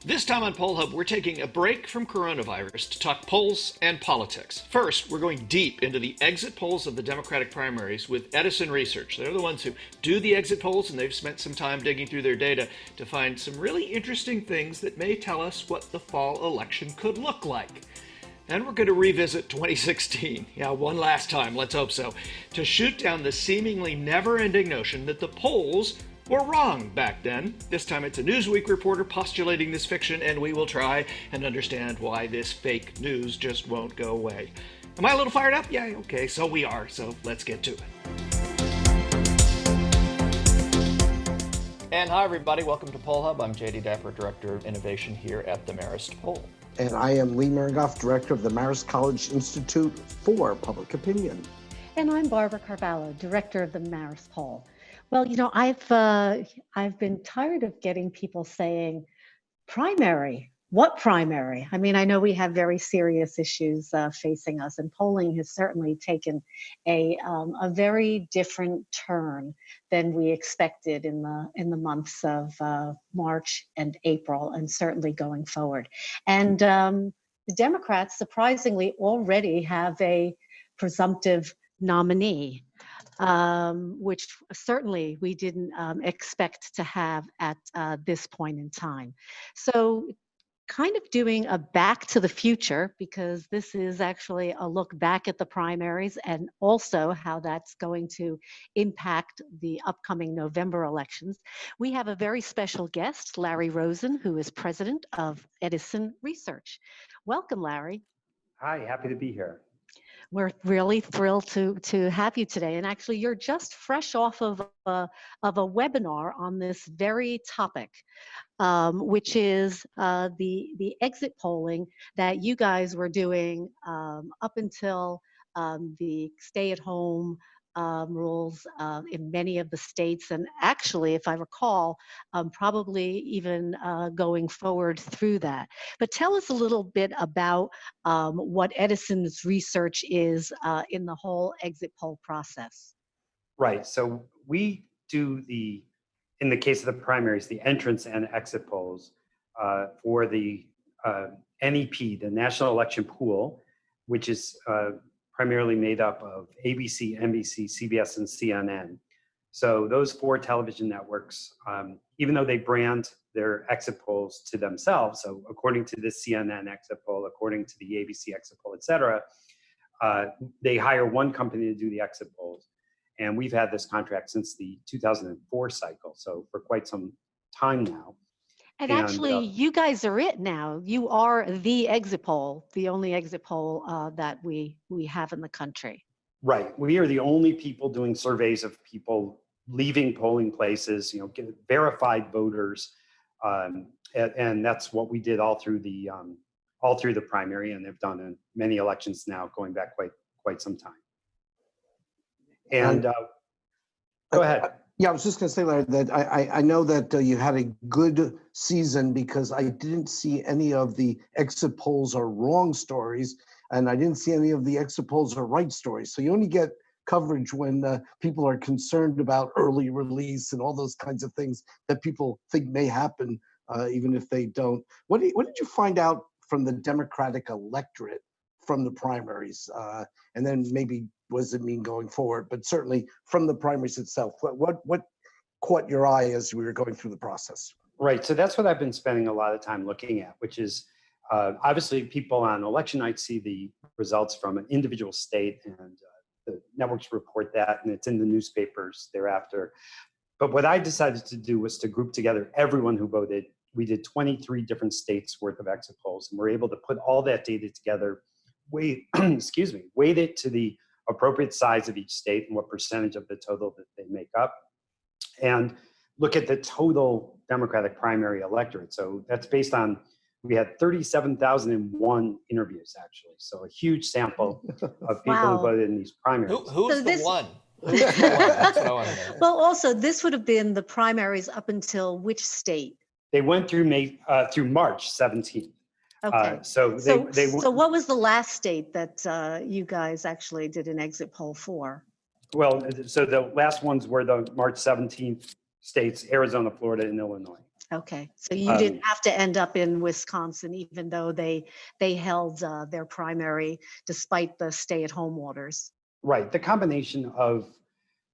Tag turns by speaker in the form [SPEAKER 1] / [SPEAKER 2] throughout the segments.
[SPEAKER 1] This time on Poll Hub, we're taking a break from coronavirus to talk polls and politics. First, we're going deep into the exit polls of the Democratic primaries with Edison Research. They're the ones who do the exit polls, and they've spent some time digging through their data to find some really interesting things that may tell us what the fall election could look like. And we're going to revisit 2016, one last time, let's hope so, to shoot down the seemingly never-ending notion that the polls were wrong back then. This time it's a Newsweek reporter postulating this fiction, and we will try and understand why this fake news just won't go away. Am I a little fired up? Yeah, okay, so we are, so let's get to it. And hi everybody, welcome to Poll Hub. I'm Jay DeDapper, Director of Innovation here at the Marist Poll.
[SPEAKER 2] And I am Lee Miringoff, Director of the Marist College Institute for Public Opinion.
[SPEAKER 3] And I'm Barbara Carvalho, Director of the Marist Poll. Well, I've been tired of getting people saying, primary, what primary? I mean, I know we have very serious issues facing us, and polling has certainly taken a very different turn than we expected in the months of March and April, and certainly going forward. And the Democrats, surprisingly, already have a presumptive nominee, which certainly we didn't expect to have at this point in time. So kind of doing a back to the future, because this is actually a look back at the primaries and also how that's going to impact the upcoming November elections. We have a very special guest, Larry Rosen, who is president of Edison Research. Welcome, Larry.
[SPEAKER 4] Hi, happy to be here.
[SPEAKER 3] We're really thrilled to have you today. And actually, you're just fresh off of a webinar on this very topic, which is the exit polling that you guys were doing up until the stay-at-home rules in many of the states, and actually, if I recall, probably even going forward through that. But tell us a little bit about what Edison's research is in the whole exit poll process.
[SPEAKER 4] Right, so we do in the case of the primaries, the entrance and exit polls for the NEP, the National Election Pool, which is primarily made up of ABC, NBC, CBS, and CNN. So those four television networks, even though they brand their exit polls to themselves, so according to the CNN exit poll, according to the ABC exit poll, et cetera, they hire one company to do the exit polls. And we've had this contract since the 2004 cycle, so for quite some time now.
[SPEAKER 3] And actually, you guys are it now. You are the exit poll, the only exit poll that we have in the country.
[SPEAKER 4] Right. We are the only people doing surveys of people leaving polling places, verified voters, and that's what we did all through the primary, and they've done in many elections now, going back quite some time. And go ahead.
[SPEAKER 2] Yeah, I was just going to say, Larry, that I know that you had a good season because I didn't see any of the exit polls are wrong stories, and I didn't see any of the exit polls are right stories. So you only get coverage when people are concerned about early release and all those kinds of things that people think may happen, even if they don't. What did you find out from the Democratic electorate from the primaries? And then maybe what does it mean going forward? But certainly from the primaries itself, what caught your eye as we were going through the process?
[SPEAKER 4] Right, so that's what I've been spending a lot of time looking at, which is obviously people on election night see the results from an individual state, and the networks report that, and it's in the newspapers thereafter. But what I decided to do was to group together everyone who voted. We did 23 different states worth of exit polls, and we're able to put all that data together, weight it to the appropriate size of each state and what percentage of the total that they make up, and look at the total Democratic primary electorate. So that's based on, we had 37,001 interviews actually. So a huge sample of people who voted in these primaries.
[SPEAKER 1] Who's the one? That's what I want to know.
[SPEAKER 3] Well, also, this would have been the primaries up until which state?
[SPEAKER 4] They went through through March 17th.
[SPEAKER 3] Okay.
[SPEAKER 4] So
[SPEAKER 3] what was the last state that you guys actually did an exit poll for?
[SPEAKER 4] Well, so the last ones were the March 17th states, Arizona, Florida, and Illinois.
[SPEAKER 3] Okay, so you didn't have to end up in Wisconsin, even though they held their primary despite the stay-at-home orders.
[SPEAKER 4] Right. The combination of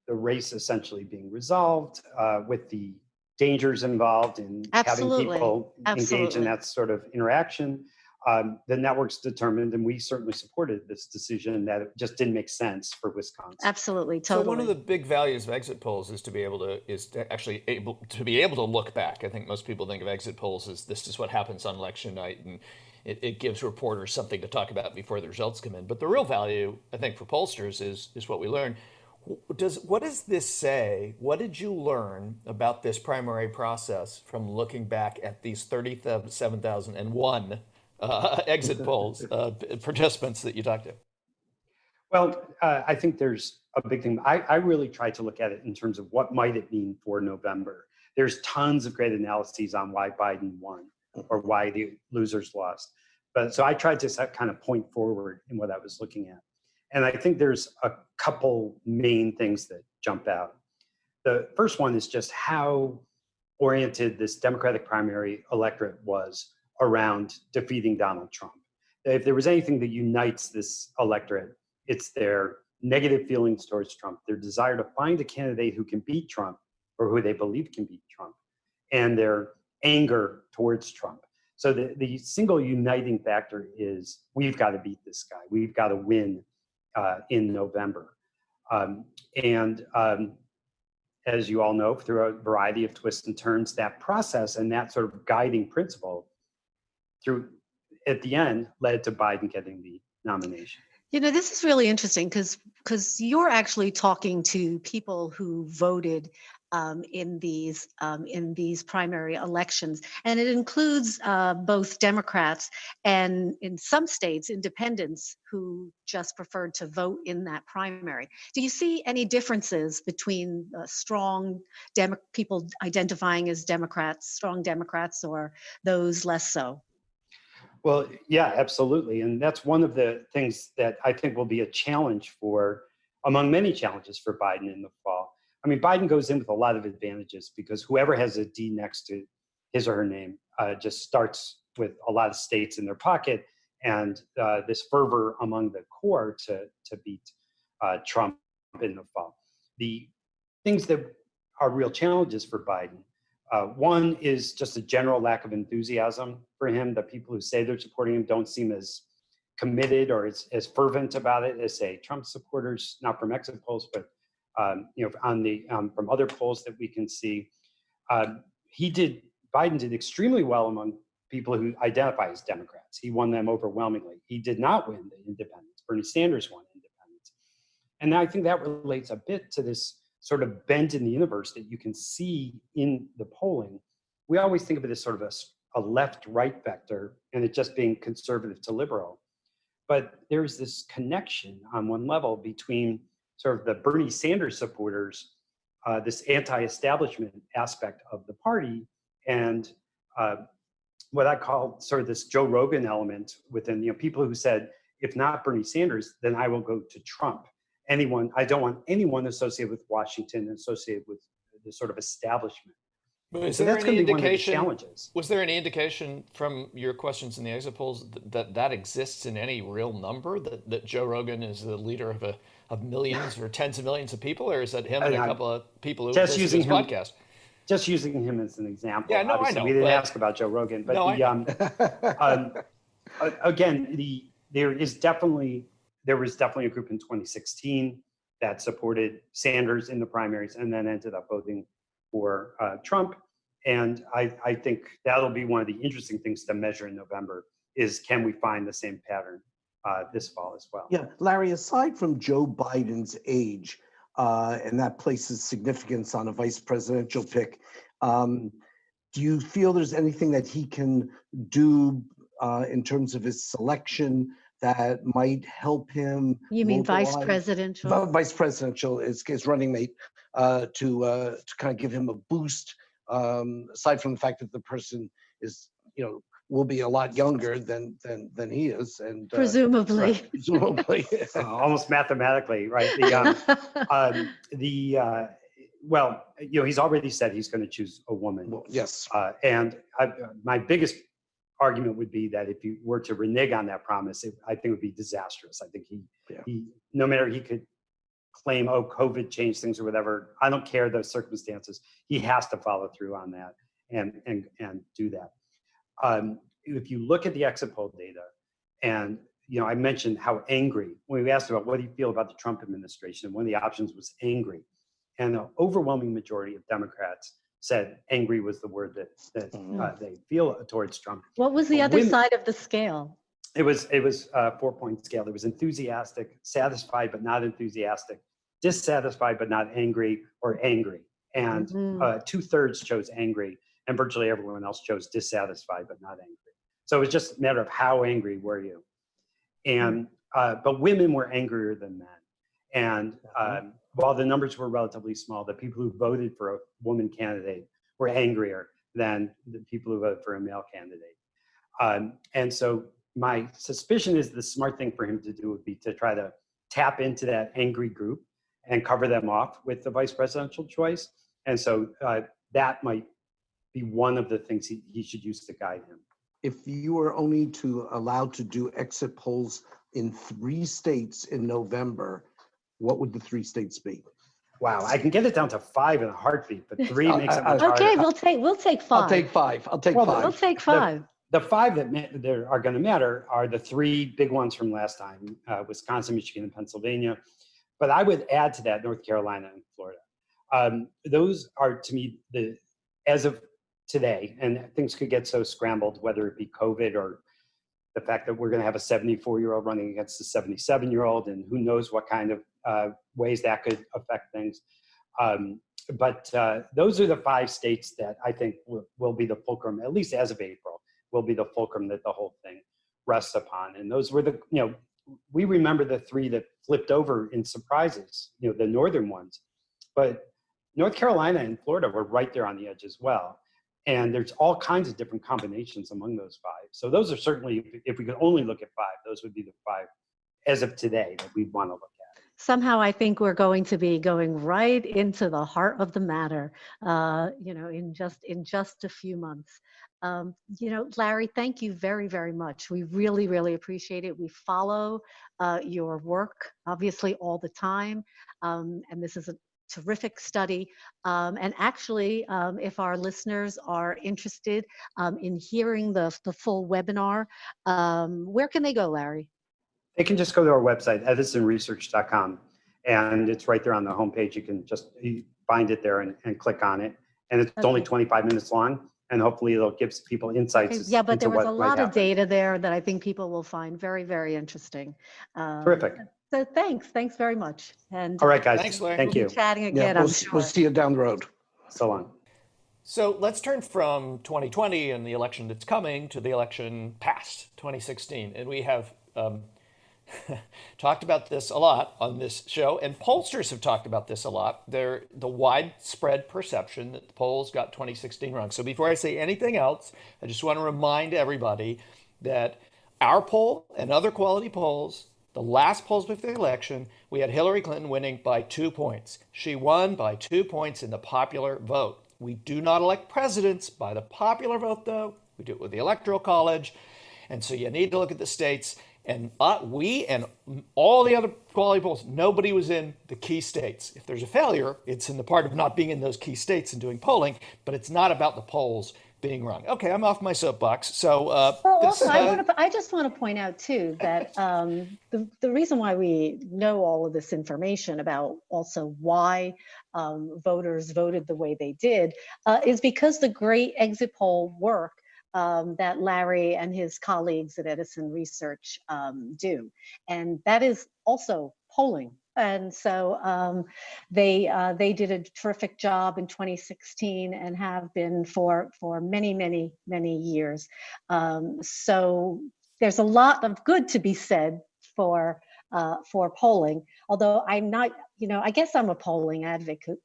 [SPEAKER 4] the race essentially being resolved with the dangers involved in having people engage in that sort of interaction. The networks determined, and we certainly supported this decision, that it just didn't make sense for Wisconsin.
[SPEAKER 3] Absolutely, totally.
[SPEAKER 1] So one of the big values of exit polls is to be able to look back. I think most people think of exit polls as this is what happens on election night, and it gives reporters something to talk about before the results come in. But the real value, I think, for pollsters is what we learn. What does this say? What did you learn about this primary process from looking back at these 37,001 exit polls participants that you talked to?
[SPEAKER 4] Well, I think there's a big thing. I really tried to look at it in terms of what might it mean for November. There's tons of great analyses on why Biden won or why the losers lost. But so I tried to kind of point forward in what I was looking at. And I think there's a couple main things that jump out. The first one is just how oriented this Democratic primary electorate was around defeating Donald Trump. If there was anything that unites this electorate, it's their negative feelings towards Trump, their desire to find a candidate who can beat Trump or who they believe can beat Trump, and their anger towards Trump. So the single uniting factor is we've got to beat this guy. We've got to win in November. As you all know, through a variety of twists and turns, that process and that sort of guiding principle at the end led to Biden getting the nomination.
[SPEAKER 3] You know, this is really interesting because you're actually talking to people who voted in these primary elections, and it includes both Democrats and, in some states, independents who just preferred to vote in that primary. Do you see any differences between strong people identifying as Democrats, strong Democrats, or those less so?
[SPEAKER 4] Well, yeah, absolutely. And that's one of the things that I think will be a challenge among many challenges for Biden in the fall. I mean, Biden goes in with a lot of advantages because whoever has a D next to his or her name just starts with a lot of states in their pocket, and this fervor among the core to beat Trump in the fall. The things that are real challenges for Biden, one is just a general lack of enthusiasm for him. The people who say they're supporting him don't seem as committed or as fervent about it as, say, Trump supporters, not from exit polls, but from other polls that we can see. Biden did extremely well among people who identify as Democrats. He won them overwhelmingly. He did not win the independents. Bernie Sanders won independents. And I think that relates a bit to this sort of bent in the universe that you can see in the polling. We always think of it as sort of a left-right vector and it just being conservative to liberal. But there's this connection on one level between sort of the Bernie Sanders supporters, this anti-establishment aspect of the party, and what I call sort of this Joe Rogan element within, people who said, if not Bernie Sanders, then I will go to Trump. I don't want anyone associated with Washington, associated with the sort of establishment.
[SPEAKER 1] But
[SPEAKER 4] so that's going to be one of the challenges.
[SPEAKER 1] Was there any indication from your questions in the exit polls that exists in any real number, that Joe Rogan is the leader of millions or tens of millions of people, or is that him and a couple of people who listen to his podcast?
[SPEAKER 4] Just using him as an example.
[SPEAKER 1] Yeah, no,
[SPEAKER 4] obviously,
[SPEAKER 1] I know.
[SPEAKER 4] We didn't ask about Joe Rogan, but again, there was definitely a group in 2016 that supported Sanders in the primaries and then ended up voting for Trump. And I think that'll be one of the interesting things to measure in November is, can we find the same pattern this fall as well?
[SPEAKER 2] Yeah, Larry, aside from Joe Biden's age, and that places significance on a vice presidential pick, do you feel there's anything that he can do in terms of his selection that might help him?
[SPEAKER 3] You mean vice presidential?
[SPEAKER 2] Vice presidential is his running mate, to kind of give him a boost, aside from the fact that the person is, will be a lot younger than he is, and
[SPEAKER 3] presumably,
[SPEAKER 2] presumably,
[SPEAKER 4] almost mathematically, right? well, he's already said he's going to choose a woman.
[SPEAKER 2] Well, yes.
[SPEAKER 4] My biggest argument would be that if you were to renege on that promise, I think it would be disastrous. I think he no matter he could claim, oh, COVID changed things or whatever. I don't care the circumstances. He has to follow through on that and do that. If you look at the exit poll data, and I mentioned how angry, when we asked about what do you feel about the Trump administration, one of the options was angry. And the overwhelming majority of Democrats said angry was the word that they feel towards Trump.
[SPEAKER 3] What was the other side of the scale?
[SPEAKER 4] It was a 4-point scale. There was enthusiastic, satisfied but not enthusiastic, dissatisfied but not angry, or angry. And 2/3 chose angry, and virtually everyone else chose dissatisfied but not angry. So it was just a matter of how angry were you. And but women were angrier than men. And while the numbers were relatively small, the people who voted for a woman candidate were angrier than the people who voted for a male candidate. And so my suspicion is the smart thing for him to do would be to try to tap into that angry group and cover them off with the vice presidential choice. And so that might be one of the things he should use to guide him.
[SPEAKER 2] If you were only allowed to do exit polls in 3 states in November, what would the 3 states be?
[SPEAKER 4] Wow, I can get it down to 5 in a heartbeat, but 3 makes it much harder.
[SPEAKER 3] Okay, we'll take 5.
[SPEAKER 2] I'll take 5.
[SPEAKER 3] We'll take 5.
[SPEAKER 4] The 5 that are going to matter are the 3 big ones from last time: Wisconsin, Michigan, and Pennsylvania. But I would add to that North Carolina and Florida. Those are, to me, as of today, and things could get so scrambled, whether it be COVID or the fact that we're going to have a 74-year-old running against a 77-year-old, and who knows what kind of ways that could affect things. But those are the 5 states that I think will be the fulcrum, at least as of April, will be the fulcrum that the whole thing rests upon. And those were we remember the 3 that flipped over in surprises, the northern ones. But North Carolina and Florida were right there on the edge as well. And there's all kinds of different combinations among those 5. So those are certainly, if we could only look at 5, those would be the 5 as of today that we'd want to look at.
[SPEAKER 3] Somehow I think we're going to be going right into the heart of the matter, in just a few months. Larry, thank you very, very much. We really, really appreciate it. We follow your work, obviously, all the time. And this is a terrific study. And actually, if our listeners are interested in hearing the full webinar, where can they go, Larry?
[SPEAKER 4] They can just go to our website, edisonresearch.com, and it's right there on the homepage. You can just find it there and click on it. And it's only 25 minutes long, and hopefully it'll give people insights.
[SPEAKER 3] Yeah, but there was a lot of data there that I think people will find very, very interesting.
[SPEAKER 4] Terrific.
[SPEAKER 3] So thanks very much. And
[SPEAKER 4] all right, guys.
[SPEAKER 1] Thanks, Larry.
[SPEAKER 4] Thank you.
[SPEAKER 3] We'll be chatting again,
[SPEAKER 2] Yeah,
[SPEAKER 3] I'm sure.
[SPEAKER 2] we'll see you down the road.
[SPEAKER 4] So long.
[SPEAKER 1] So let's turn from 2020 and the election that's coming to the election past, 2016. And we have talked about this a lot on this show, and pollsters have talked about this a lot. The widespread perception that the polls got 2016 wrong. So before I say anything else, I just want to remind everybody that our poll and other quality polls, the last polls before the election, we had Hillary Clinton winning by 2 points. She won by 2 points in the popular vote. We do not elect presidents by the popular vote, though. We do it with the Electoral College. And so you need to look at the states. And we and all the other quality polls, nobody was in the key states. If there's a failure, it's in the part of not being in those key states and doing polling, but it's not about the polls being wrong. Okay, I'm off my soapbox. So
[SPEAKER 3] I just want to point out too that the reason why we know all of this information about also why voters voted the way they did is because the great exit poll work that Larry and his colleagues at Edison Research do, and that is also polling. And so they did a terrific job in 2016 and have been for many, many, many years. So there's a lot of good to be said for polling, although I'm not, I guess I'm a polling advocate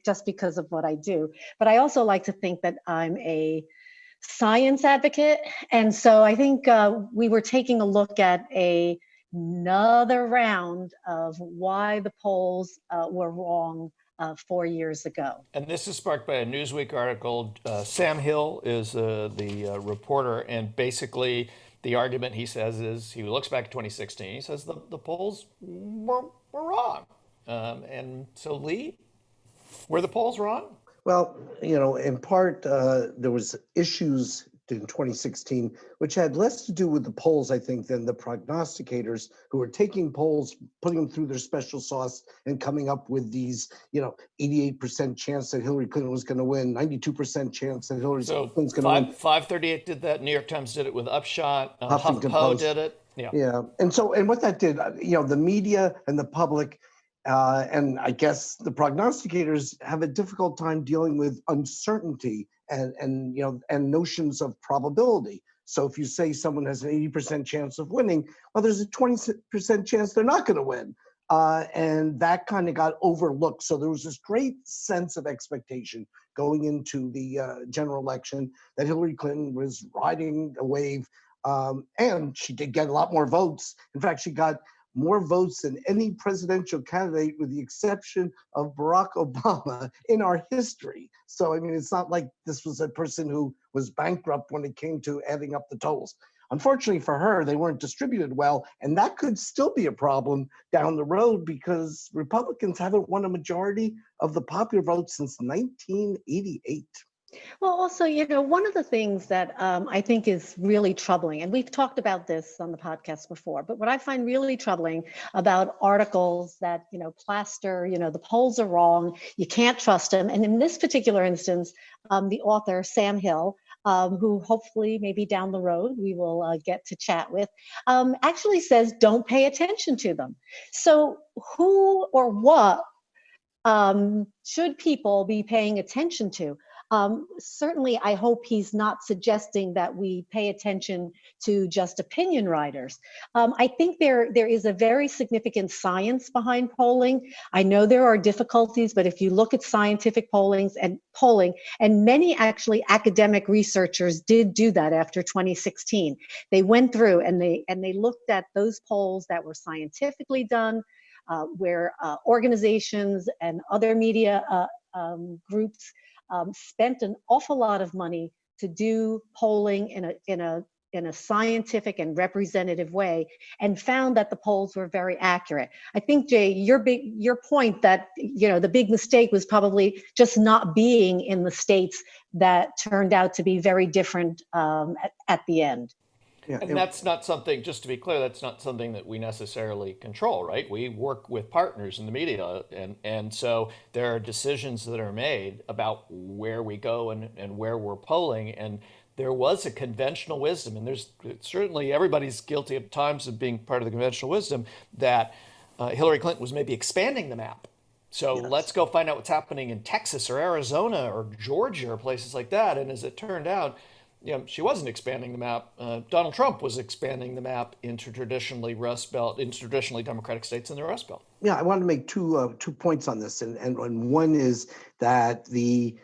[SPEAKER 3] just because of what I do. But I also like to think that I'm a science advocate. And so I think we were taking a look at another round of why the polls were wrong 4 years ago.
[SPEAKER 1] And this is sparked by a Newsweek article. Sam Hill is the reporter, and basically the argument he says is he looks back at 2016. He says the polls were wrong, and so Lee, were the polls wrong?
[SPEAKER 2] Well, in part, there was issues in 2016, which had less to do with the polls, I think, than the prognosticators who were taking polls, putting them through their special sauce and coming up with these, 88% chance that Hillary Clinton was going to win, 92% chance that Hillary Clinton's going to win.
[SPEAKER 1] 538 did that. New York Times did it with Upshot.
[SPEAKER 2] Huffington
[SPEAKER 1] Post
[SPEAKER 2] Post
[SPEAKER 1] did it.
[SPEAKER 2] Yeah. And what that did, the media and the public, and I guess the prognosticators have a difficult time dealing with uncertainty and notions of probability. So if you say someone has an 80% chance of winning, well, there's a 20% chance they're not going to win. And that kind of got overlooked. So there was this great sense of expectation going into the general election that Hillary Clinton was riding a wave, and she did get a lot more votes. In fact, she got more votes than any presidential candidate, with the exception of Barack Obama, in our history. So, it's not like this was a person who was bankrupt when it came to adding up the totals. Unfortunately for her, they weren't distributed well, and that could still be a problem down the road because Republicans haven't won a majority of the popular vote since 1988.
[SPEAKER 3] Well, also, one of the things that I think is really troubling, and we've talked about this on the podcast before, but what I find really troubling about articles that, plaster, the polls are wrong, you can't trust them. And in this particular instance, the author, Sam Hill, who hopefully maybe down the road we will get to chat with, actually says don't pay attention to them. So who or what should people be paying attention to? Certainly, I hope he's not suggesting that we pay attention to just opinion writers. I think there is a very significant science behind polling. I know there are difficulties, but if you look at scientific polling, and many actually academic researchers did do that after 2016. They went through and they looked at those polls that were scientifically done, where organizations and other media groups spent an awful lot of money to do polling in a scientific and representative way, and found that the polls were very accurate. I think, Jay, your point that the big mistake was probably just not being in the states that turned out to be very different at the end.
[SPEAKER 1] Yeah, and that's not something, just to be clear, that's not something that we necessarily control, right? We work with partners in the media, and so there are decisions that are made about where we go and where we're polling. And there was a conventional wisdom, and there's certainly, everybody's guilty at times of being part of the conventional wisdom, that Hillary Clinton was maybe expanding the map. So yes, let's go find out what's happening in Texas or Arizona or Georgia or places like that. And as it turned out, she wasn't expanding the map. Donald Trump was expanding the map into traditionally Democratic states in the Rust Belt.
[SPEAKER 2] Yeah, I want to make two points on this, and one is that the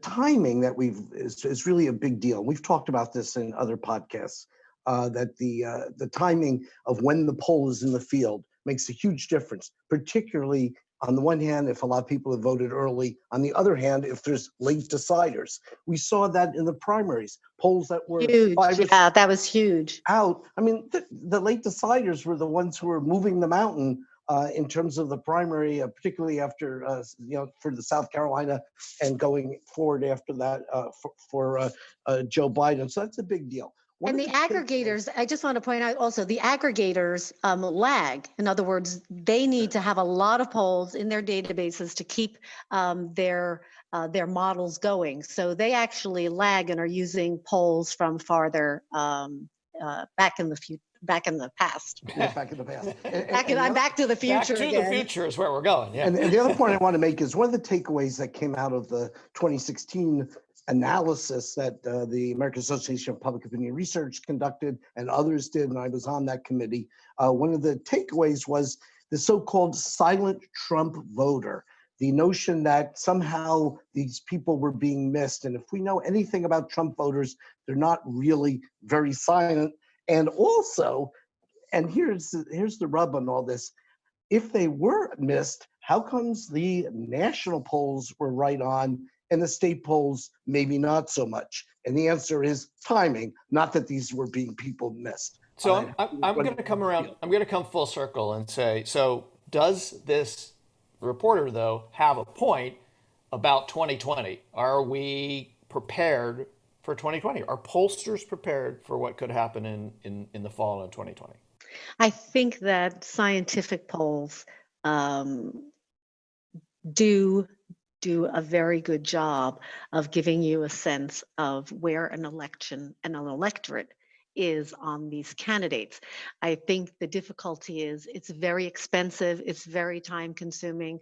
[SPEAKER 2] timing that is really a big deal. We've talked about this in other podcasts. That the timing of when the poll is in the field makes a huge difference, particularly on the one hand, if a lot of people have voted early. On the other hand, if there's late deciders. We saw that in the primaries, polls that were
[SPEAKER 3] huge. Yeah, that was huge.
[SPEAKER 2] Out. The late deciders were the ones who were moving the mountain in terms of the primary, particularly after for the South Carolina and going forward after that for Joe Biden. So that's a big deal.
[SPEAKER 3] And the aggregators, I just want to point out also, the aggregators lag. In other words, they need to have a lot of polls in their databases to keep their models going. So they actually lag and are using polls from farther back in the past.
[SPEAKER 2] Back in the past.
[SPEAKER 3] I'm back to the future.
[SPEAKER 1] Back to the future is where we're going. Yeah.
[SPEAKER 2] And the other point I want to make is one of the takeaways that came out of the 2016 analysis that the American Association of Public Opinion Research conducted and others did, and I was on that committee. One of the takeaways was the so-called silent Trump voter, the notion that somehow these people were being missed. And if we know anything about Trump voters, they're not really very silent. And also, and here's the rub on all this, if they were missed, how comes the national polls were right on and the state polls maybe not so much? And the answer is timing, not that these were being people missed.
[SPEAKER 1] So I'm going to come around. I'm going to come full circle and say, so does this reporter though have a point about 2020? Are we prepared for 2020? Are pollsters prepared for what could happen in the fall in 2020?
[SPEAKER 3] I think that scientific polls do a very good job of giving you a sense of where an election and an electorate is on these candidates. I think the difficulty is it's very expensive, it's very time consuming.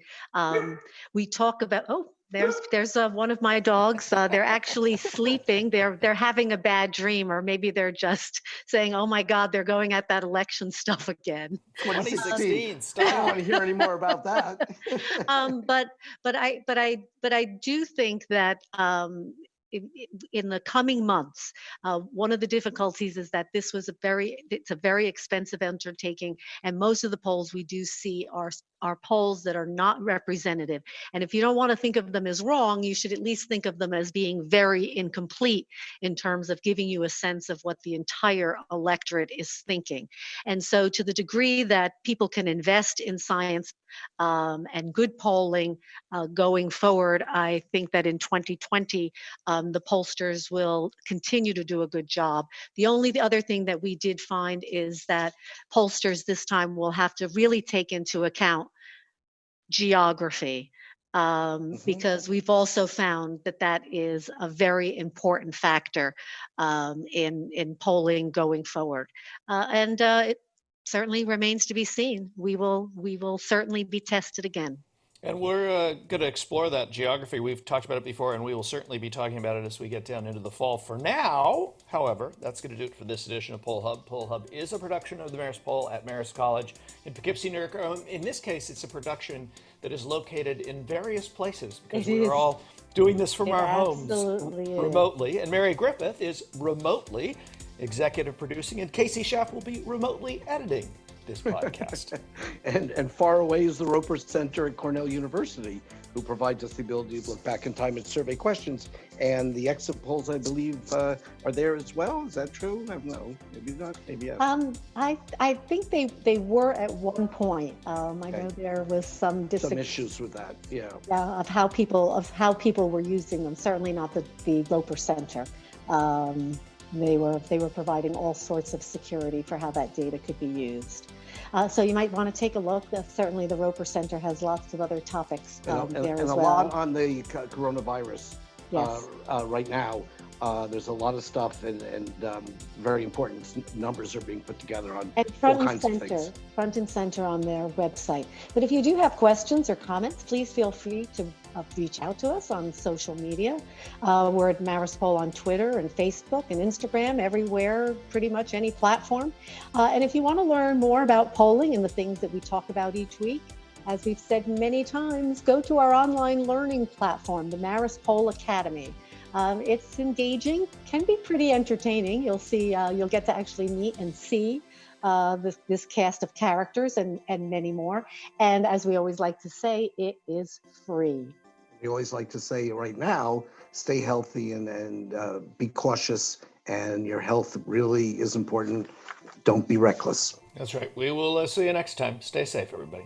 [SPEAKER 3] We talk about, oh, there's one of my dogs. They're actually sleeping. They're having a bad dream, or maybe they're just saying, "Oh my God, they're going at that election stuff again."
[SPEAKER 1] 2016.
[SPEAKER 2] I
[SPEAKER 1] Stop.
[SPEAKER 2] don't want to hear any more about that.
[SPEAKER 3] But I do think that in the coming months, one of the difficulties is that it's a very expensive undertaking, and most of the polls we do see are polls that are not representative. And if you don't want to think of them as wrong, you should at least think of them as being very incomplete in terms of giving you a sense of what the entire electorate is thinking. And so to the degree that people can invest in science and good polling going forward, I think that in 2020, the pollsters will continue to do a good job. The other thing that we did find is that pollsters this time will have to really take into account geography, because we've also found that is a very important factor in polling going forward. And it certainly remains to be seen. We will certainly be tested again.
[SPEAKER 1] And we're going to explore that geography. We've talked about it before, and we will certainly be talking about it as we get down into the fall. For now, however, that's going to do it for this edition of Poll Hub. Poll Hub is a production of the Marist Poll at Marist College in Poughkeepsie, New York. In this case, it's a production that is located in various places because we are all doing this from our homes remotely. And Mary Griffith is remotely executive producing, and Casey Schaff will be remotely editing this podcast.
[SPEAKER 2] and far away is the Roper Center at Cornell University, who provides us the ability to look back in time and survey questions. And the exit polls, I believe, are there as well. Is that true? I don't know. Maybe not. Maybe yes.
[SPEAKER 3] I think they were at one point. I know there was some
[SPEAKER 2] issues with that. Yeah.
[SPEAKER 3] Of how people were using them. Certainly not the Roper Center. They were providing all sorts of security for how that data could be used. So you might want to take a look. Certainly the Roper Center has lots of other topics there as well.
[SPEAKER 2] And a lot on the coronavirus right now. There's a lot of stuff and very important numbers are being put together on all kinds of things.
[SPEAKER 3] Front and center on their website. But if you do have questions or comments, please feel free to reach out to us on social media. We're at Marist Poll on Twitter and Facebook and Instagram, everywhere, pretty much any platform. And if you want to learn more about polling and the things that we talk about each week, as we've said many times, go to our online learning platform, the Marist Poll Academy. It's engaging, can be pretty entertaining. You'll see, you'll get to actually meet and see this cast of characters and many more. And as we always like to say, it is free.
[SPEAKER 2] We always like to say right now, stay healthy and be cautious, and your health really is important. Don't be reckless.
[SPEAKER 1] That's right. We will see you next time. Stay safe, everybody.